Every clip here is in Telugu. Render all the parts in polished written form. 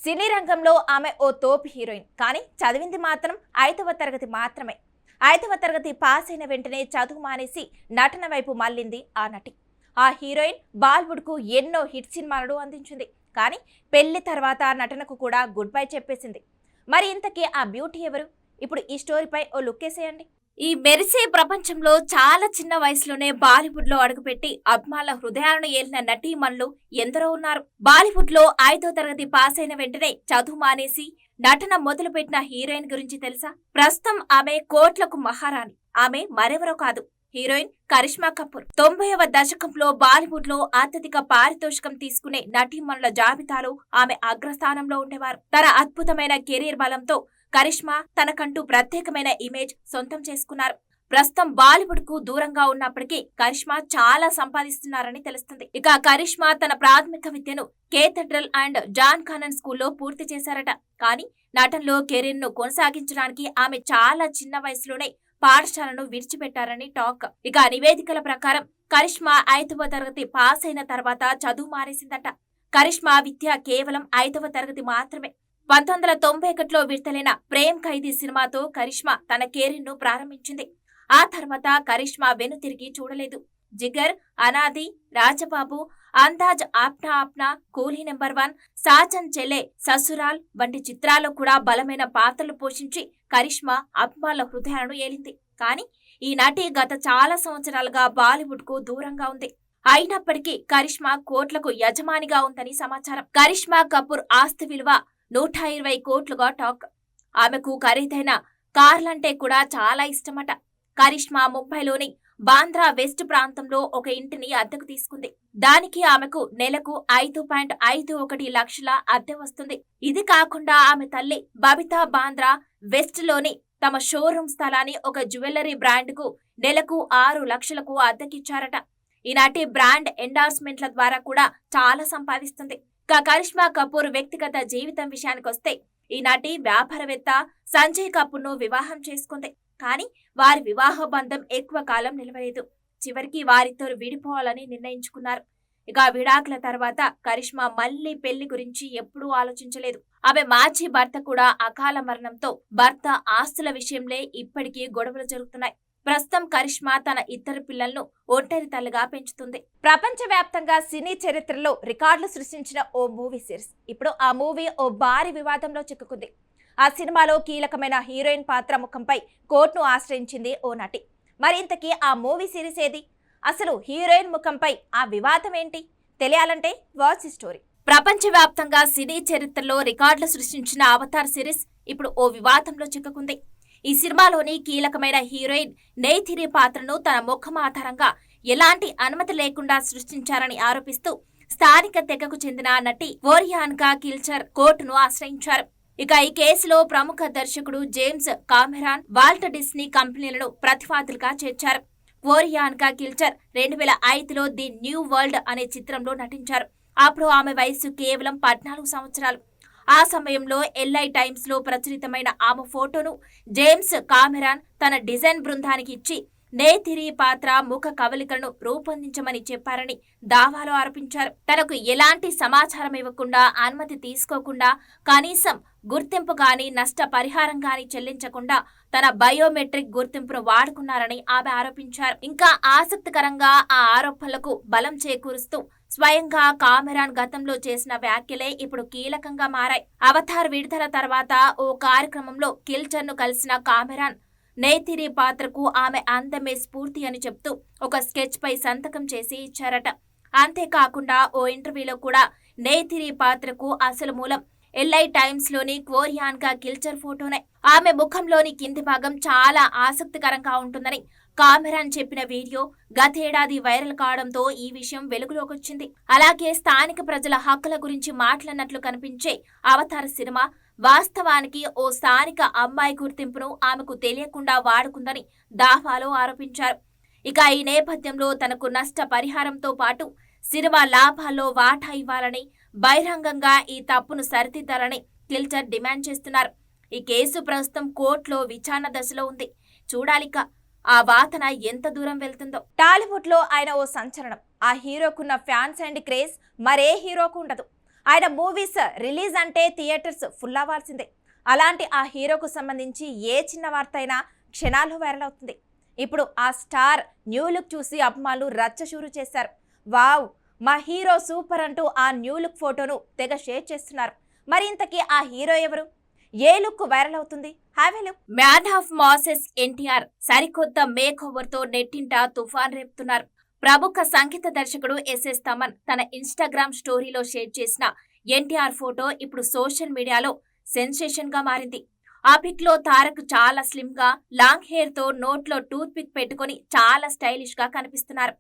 సినీ రంగంలో ఆమె ఓ తోపు హీరోయిన్. కానీ చదివింది మాత్రం 5వ తరగతి మాత్రమే. 5వ తరగతి పాస్ అయిన వెంటనే చదువు మానేసి నటన వైపు మళ్ళింది ఆ నటి. ఆ హీరోయిన్ బాలీవుడ్కు ఎన్నో హిట్ సినిమాలను అందించింది. కానీ పెళ్లి తర్వాత నటనకు కూడా గుడ్ బై చెప్పేసింది. మరి ఇంతకీ ఆ బ్యూటీ ఎవరు? ఇప్పుడు ఈ స్టోరీపై ఓ లుక్కేసేయండి. ఈ మెరిసే ప్రపంచంలో చాలా చిన్న వయసులోనే బాలీవుడ్ లో అడుగుపెట్టి అభిమానుల హృదయాలను ఏలిన నటీమణులు ఎందరో ఉన్నారు. బాలీవుడ్ లో 5వ తరగతి పాస్ అయిన వెంటనే చదువు మానేసి నటన మొదలుపెట్టిన హీరోయిన్ గురించి తెలుసా? ప్రస్తుతం ఆమె కోట్లకు మహారాణి. ఆమె మరెవరో కాదు, హీరోయిన్ కరిష్మా కపూర్. 90వ దశకంలో బాలీవుడ్ లో అత్యధిక పారితోషికం తీసుకునే నటీమణుల జాబితాలో ఆమె అగ్రస్థానంలో ఉండేవారు. తన అద్భుతమైన కెరీర్ బలంతో కరిష్మా తనకంటూ ప్రత్యేకమైన ఇమేజ్ సొంతం చేసుకున్నారు. ప్రస్తుతం బాలీవుడ్ కు దూరంగా ఉన్నప్పటికీ కరిష్మా చాలా సంపాదిస్తున్నారని తెలుస్తుంది. ఇక కరిష్మా తన ప్రాథమిక విద్యను కేథడ్రల్ అండ్ జాన్ కానన్ స్కూల్లో పూర్తి చేశారట. కానీ నటనలో కెరీర్ ను కొనసాగించడానికి ఆమె చాలా చిన్న వయసులోనే పాఠశాలను విడిచిపెట్టారని టాక్. ఇక నివేదికల ప్రకారం కరిష్మా 5వ తరగతి పాస్ అయిన తర్వాత చదువు మానేసిందట. కరిష్మా విద్య కేవలం 5వ తరగతి మాత్రమే. 1991లో విడుదలైన ప్రేమ్ ఖైదీ సినిమాతో కరిష్మా తన కెరీర్ ను ప్రారంభించింది. ఆ తర్వాత కరిష్మా వెనుతిరిగి చూడలేదు. జిగర్, అనాది, రాజబాబు, అందాజ్ ఆప్నా ఆప్నా, కూలీ నెంబర్ 1, సాజన్ చెలే, ససురాల్ వంటి చిత్రాల్లో కూడా బలమైన పాత్రలు పోషించి కరిష్మా అభిమానుల హృదయాలను ఏలింది. కానీ ఈ నటి గత చాలా సంవత్సరాలుగా బాలీవుడ్ కు దూరంగా ఉంది. అయినప్పటికీ కరిష్మా కోట్లకు యజమానిగా ఉందని సమాచారం. కరిష్మా కపూర్ ఆస్తి విలువ 120 కోట్లుగా టాక్. ఆమెకు ఖరీదైన కార్లంటే కూడా చాలా ఇష్టమట. కరిష్మా ముంబైలోని బాంద్రా వెస్ట్ ప్రాంతంలో ఒక ఇంటిని అద్దెకు తీసుకుంది. దానికి ఆమెకు నెలకు 5.51 లక్షల అద్దె వస్తుంది. ఇది కాకుండా ఆమె తల్లి బబితా బాంద్రా వెస్ట్ లోని తమ షోరూమ్ స్థలాన్ని ఒక జ్యువెలరీ బ్రాండ్ కు నెలకు 6 లక్షలకు అద్దెకిచ్చారట. ఈనాటి బ్రాండ్ ఎండార్స్మెంట్ల ద్వారా కూడా చాలా సంపాదిస్తుంది. కరిష్మా కపూర్ వ్యక్తిగత జీవితం విషయానికొస్తే ఈనాటి వ్యాపారవేత్త సంజయ్ కపూర్ ను వివాహం చేసుకుంది. కానీ వారి వివాహ బంధం ఎక్కువ కాలం నిలవలేదు. చివరికి వారిద్దరూ విడిపోవాలని నిర్ణయించుకున్నారు. ఇక విడాకుల తర్వాత కరిష్మా మళ్లీ పెళ్లి గురించి ఎప్పుడూ ఆలోచించలేదు. ఆమె మాజీ భర్త కూడా అకాల మరణంతో భర్త ఆస్తుల విషయంలో ఇప్పటికీ గొడవలు జరుగుతున్నాయి. ప్రస్తుతం కరిష్మా తన ఇద్దరు పిల్లలను ఒంటరి తల్లిగా పెంచుతుంది. ప్రపంచవ్యాప్తంగా సినీ చరిత్రలో రికార్డులు సృష్టించిన ఓ మూవీ సిరీస్ ఇప్పుడు ఆ మూవీ ఓ భారీ వివాదంలో చిక్కుకుంది. ఆ సినిమాలో కీలకమైన హీరోయిన్ పాత్ర ముఖంపై కోర్టును ఆశ్రయించింది ఓ నటి. మరి ఇంతకీ ఆ మూవీ సిరీస్ ఏది? అసలు హీరోయిన్ ముఖంపై ఆ వివాదం ఏంటి? తెలియాలంటే వాచ్ ది స్టోరీ. ప్రపంచవ్యాప్తంగా సినీ చరిత్రలో రికార్డులు సృష్టించిన అవతార్ సిరీస్ ఇప్పుడు ఓ వివాదంలో చిక్కుకుంది. ఈ సినిమాలోని కీలకమైన హీరోయిన్ నెయ్థిరి పాత్రను తన ముఖం ఆధారంగా ఎలాంటి అనుమతి లేకుండా సృష్టించారని ఆరోపిస్తూ స్థానిక తెగకు చెందిన నటి ఓరియాన్కా కిల్చర్ కోర్టును ఆశ్రయించారు. ఇక ఈ కేసులో ప్రముఖ దర్శకుడు జేమ్స్ కామెరాన్, వాల్ట్ డిస్నీ కంపెనీలను ప్రతివాదులుగా చేర్చారు. ఓరియాన్కా కిల్చర్ 2005లో ది న్యూ వరల్డ్ అనే చిత్రంలో నటించారు. అప్పుడు ఆమె వయసు కేవలం 14 సంవత్సరాలు. ఆ సమయంలో LI టైమ్స్ లో ప్రచురితమైన ఆమె ఫోటోను జేమ్స్ కామెరాన్ తన డిజైన్ బృందానికి ఇచ్చి నెయ్థిరి పాత్ర ముఖ కవలికలను రూపొందించమని చెప్పారని దావాలో ఆరోపించారు. తనకు ఎలాంటి సమాచారం ఇవ్వకుండా, అనుమతి తీసుకోకుండా, కనీసం గుర్తింపు గాని నష్ట పరిహారం గాని చెల్లించకుండా తన బయోమెట్రిక్ గుర్తింపును వాడుకున్నారని ఆమె ఆరోపించారు. ఇంకా ఆసక్తికరంగా ఆ ఆరోపణలకు బలం చేకూరుస్తూ స్వయంగా కామెరాన్ గతంలో చేసిన వ్యాఖ్యలే ఇప్పుడు కీలకంగా మారాయి. అవతార్ విడుదల తర్వాత ఓ కార్యక్రమంలో కిల్చర్ ను కలిసిన కామెరాన్ నెయ్థిరి పాత్రకు ఆమె అందమే స్ఫూర్తి అని చెప్తూ ఒక స్కెచ్ పై సంతకం చేసి ఇచ్చారట. అంతేకాకుండా ఓ ఇంటర్వ్యూలో కూడా నెయ్థిరి పాత్రకు అసలు మూలం LI టైమ్స్ లోని ఓరియాన్కా కిల్చర్ ఫోటోనే. ఆమె ముఖంలోని కింది భాగం చాలా ఆసక్తికరంగా ఉంటుందని కామెరాన్ చెప్పిన వీడియో గతేడాది వైరల్ కావడంతో ఈ విషయం వెలుగులోకొచ్చింది. అలాగే స్థానిక ప్రజల హక్కుల గురించి మాట్లాడినట్లు కనిపించే అవతార్ సినిమా వాస్తవానికి ఓ స్థానిక అమ్మాయి గుర్తింపును ఆమెకు తెలియకుండా వాడుకుందని దావాలో ఆరోపించారు. ఇక ఈ నేపథ్యంలో తనకు నష్ట పరిహారంతో పాటు సినిమా లాభాల్లో వాటా ఇవ్వాలని, బహిరంగంగా ఈ తప్పును సరిదిద్దాలని కిల్చర్ డిమాండ్ చేస్తున్నారు. ఈ కేసు ప్రస్తుతం కోర్టులో విచారణ దశలో ఉంది. చూడాలిక ఆ వాదన ఎంత దూరం వెళ్తుందో. టాలీవుడ్ లో ఆయన ఓ సంచలనం. ఆ హీరోకున్న ఫ్యాన్స్ అండ్ క్రేజ్ మరే హీరోకు ఉండదు. ఆయన మూవీస్ రిలీజ్ అంటే థియేటర్స్ ఫుల్ అవ్వాల్సిందే. అలాంటి ఆ హీరోకు సంబంధించి ఏ చిన్న వార్త అయినా క్షణాల్లో వైరల్ అవుతుంది. ఇప్పుడు ఆ స్టార్ న్యూ లుక్ చూసి అభిమానులు రచ్చషూరు చేశారు. వావ్, మా హీరో సూపర్ అంటూ ఆ న్యూ లుక్ ఫోటోను తెగ షేర్ చేస్తున్నారు. మరి ఇంతకీ ఆ హీరో ఎవరు? ఏ లుక్ వైరల్ అవుతుంది? Have a look. Man of masses NTR సరికొత్త మేక్ ఓవర్ తో నెట్టింట తుఫాన్ రేపుతున్నారు. ప్రముఖ సంగీత దర్శకుడు ఎస్ఎస్ తమన్ తన ఇన్స్టాగ్రామ్ స్టోరీలో షేర్ చేసిన ఎన్టీఆర్ ఫోటో ఇప్పుడు సోషల్ మీడియాలో సెన్సేషన్ గా మారింది. ఆ పిక్ లో తారక్ చాలా స్లిమ్ గా లాంగ్ హెయిర్ తో నోట్లో టూత్ పిక్ పెట్టుకుని చాలా స్టైలిష్ గా కనిపిస్తున్నారు.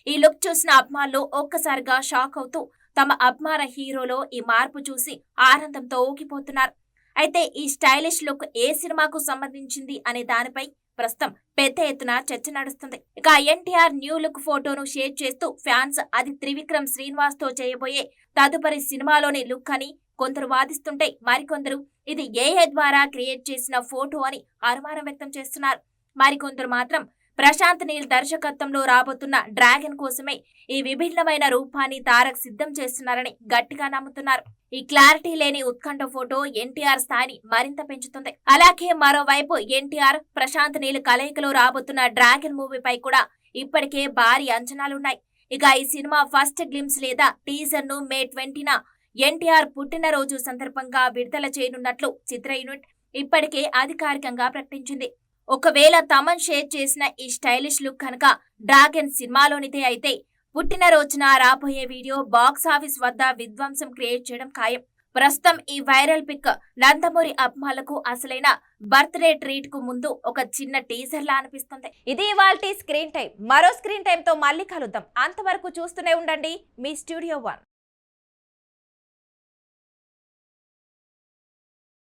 ఈ లుక్ చూసిన అభిమానులు ఒక్కసారిగా షాక్ అవుతూ తమ అభిమాన హీరోలో ఈ మార్పు చూసి ఆనందంతో ఊగిపోతున్నారు. అయితే ఈ స్టైలిష్ లుక్ ఏ సినిమాకు సంబంధించింది అనే దానిపై ప్రస్తుతం పెద్ద ఎత్తున చర్చ నడుస్తుంది. ఇక ఎన్టీఆర్ న్యూ లుక్ ఫోటోను షేర్ చేస్తూ ఫ్యాన్స్ అది త్రివిక్రమ్ శ్రీనివాస్ తో చేయబోయే తదుపరి సినిమాలోని లుక్ అని కొందరు వాదిస్తుంటే, మరికొందరు ఇది ఏఐ ద్వారా క్రియేట్ చేసిన ఫోటో అని అనుమానం వ్యక్తం చేస్తున్నారు. మరికొందరు మాత్రం ప్రశాంత్ నీల్ దర్శకత్వంలో రాబోతున్న డ్రాగన్ కోసమే ఈ విభిన్నమైన రూపాన్ని తారక్ సిద్ధం చేస్తున్నారని గట్టిగా నమ్ముతున్నారు. ఈ క్లారిటీ లేని ఉత్కంఠ ఫోటో ఎన్టీఆర్ స్థాయిని మరింత పెంచుతుంది. అలాగే మరోవైపు ఎన్టీఆర్ ప్రశాంత్ నీల్ కలయికలో రాబోతున్న డ్రాగన్ మూవీపై కూడా ఇప్పటికే భారీ అంచనాలున్నాయి. ఇక ఈ సినిమా ఫస్ట్ గ్లిమ్స్ లేదా టీజర్ ను మే 20న ఎన్టీఆర్ పుట్టినరోజు సందర్భంగా విడుదల చేయనున్నట్లు చిత్ర యూనిట్ ఇప్పటికే అధికారికంగా ప్రకటించింది. ఒకవేళ తమన్ షేర్ చేసిన ఈ స్టైలిష్ లుక్ కనుక డ్రాగన్ సినిమాలోనిదే అయితే పుట్టినరోజున రాబోయే వీడియో బాక్స్ ఆఫీస్ వద్ద విధ్వంసం క్రియేట్ చేయడం ఖాయం. ప్రస్తుతం ఈ వైరల్ పిక్ నందమూరి అభిమానులకు అసలైన బర్త్డే ట్రీట్ కు ముందు ఒక చిన్న టీజర్ లా అనిపిస్తుంది. ఇది ఇవాల్టి స్క్రీన్ టైం. మరో స్క్రీన్ టైం తో మళ్ళీ కలుద్దాం. అంతవరకు చూస్తూనే ఉండండి మీ స్టూడియో 1.